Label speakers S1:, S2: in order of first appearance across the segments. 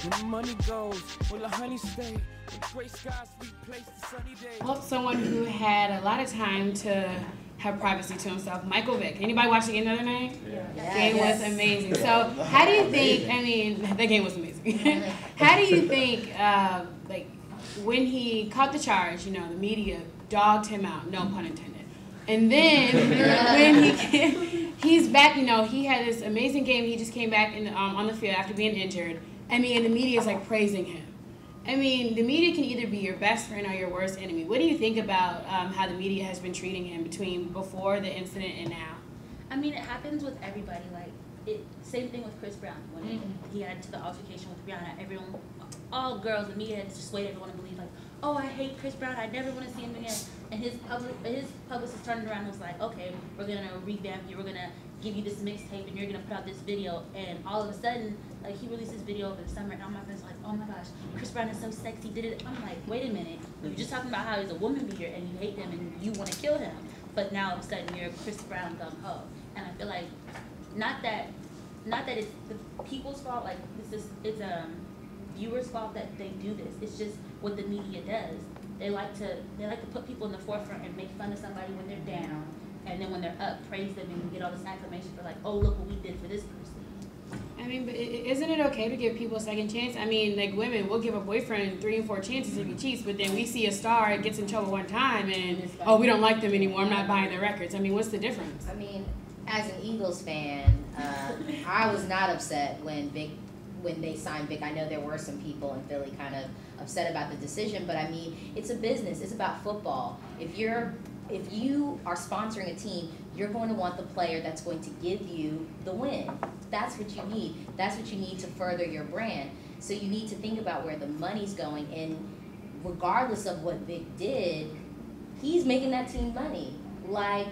S1: When the money goes, will the honey stay? When gray skies replace the sunny day.
S2: Well, someone who had a lot of time to have privacy to himself, Michael Vick. Anybody watch the game the other night?
S3: Yeah.
S2: Game was amazing. So how do you think, I mean, the game was amazing. How do you think, like, when he caught the charge, you know, the media dogged him out, no pun intended. And then when he's back, you know, he had this amazing game. He just came back on the field after being injured. I mean, and the media is like praising him. I mean, the media can either be your best friend or your worst enemy. What do you think about how the media has been treating him between before the incident and now?
S3: I mean, it happens with everybody. Like, same thing with Chris Brown. When he got into the altercation with Rihanna, everyone, all girls, the media had just swayed everyone to believe, like, oh, I hate Chris Brown, I never want to see him again. And his publicist turned around and was like, okay, we're going to revamp you, we're going to give you this mixtape, and you're going to put out this video. And all of a sudden, like, he released this video over the summer, and all my friends were like, oh my gosh, Chris Brown is so sexy, did it. I'm like, wait a minute, we were just talking about how he's a woman beater, and you hate him, and you want to kill him. But now, all of a sudden, you're Chris Brown gung-ho. And I feel like, not that it's the people's fault, like, it's viewers' fault that they do this. It's just what the media does. They like to put people in the forefront and make fun of somebody when they're down, and then when they're up, praise them and get all this acclamation for, like, oh, look what we did for this person.
S2: I mean, but isn't it okay to give people a second chance? I mean, like, women, we'll give a boyfriend 3 and 4 chances if he cheats, but then we see a star gets in trouble one time and, oh, we don't like them anymore, I'm not buying their records. I mean, what's the difference?
S4: I mean, as an Eagles fan, I was not upset when they signed Vic. I know there were some people in Philly kind of upset about the decision, but I mean, it's a business. It's about football. If you are sponsoring a team, you're going to want the player that's going to give you the win. That's what you need. That's what you need to further your brand. So you need to think about where the money's going, and regardless of what Vic did, he's making that team money. Like,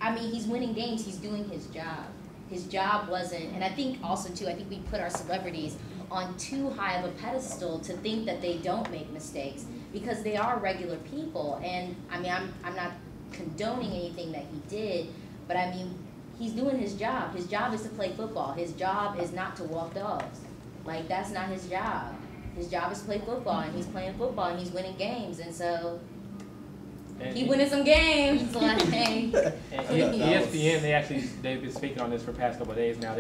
S4: I mean, he's winning games. He's doing his job. His job wasn't, and I think also too, I think we put our celebrities on too high of a pedestal to think that they don't make mistakes, because they are regular people. And I mean, I'm not condoning anything that he did, but I mean, he's doing his job. His job is to play football. His job is not to walk dogs. Like, that's not his job. His job is to play football, and he's playing football, and he's winning games, and so he winning some games. Like,
S5: and ESPN, they've been speaking on this for the past couple of days now.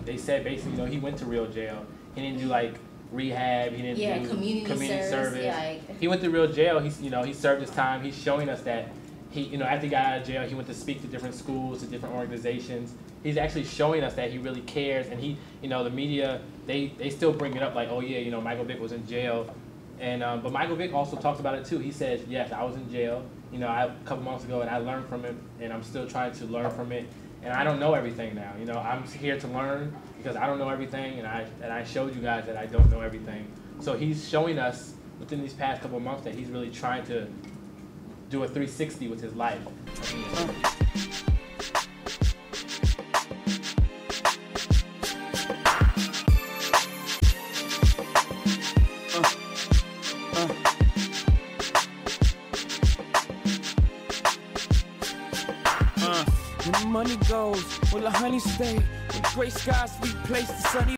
S5: They said basically, he went to real jail. He didn't do like rehab. He didn't do community service. Yeah, he went to real jail. He served his time. He's showing us that after he got out of jail, he went to speak to different schools, to different organizations. He's actually showing us that he really cares. And the media, they still bring it up like, oh yeah, Michael Vick was in jail. And but Michael Vick also talks about it too. He says, yes, I was in jail, a couple months ago, and I learned from it, and I'm still trying to learn from it. And I don't know everything now. I'm here to learn because I don't know everything, and I showed you guys that I don't know everything. So he's showing us within these past couple months that he's really trying to do a 360 with his life.
S1: When the money goes, will the honey stay? When gray skies replace the sunny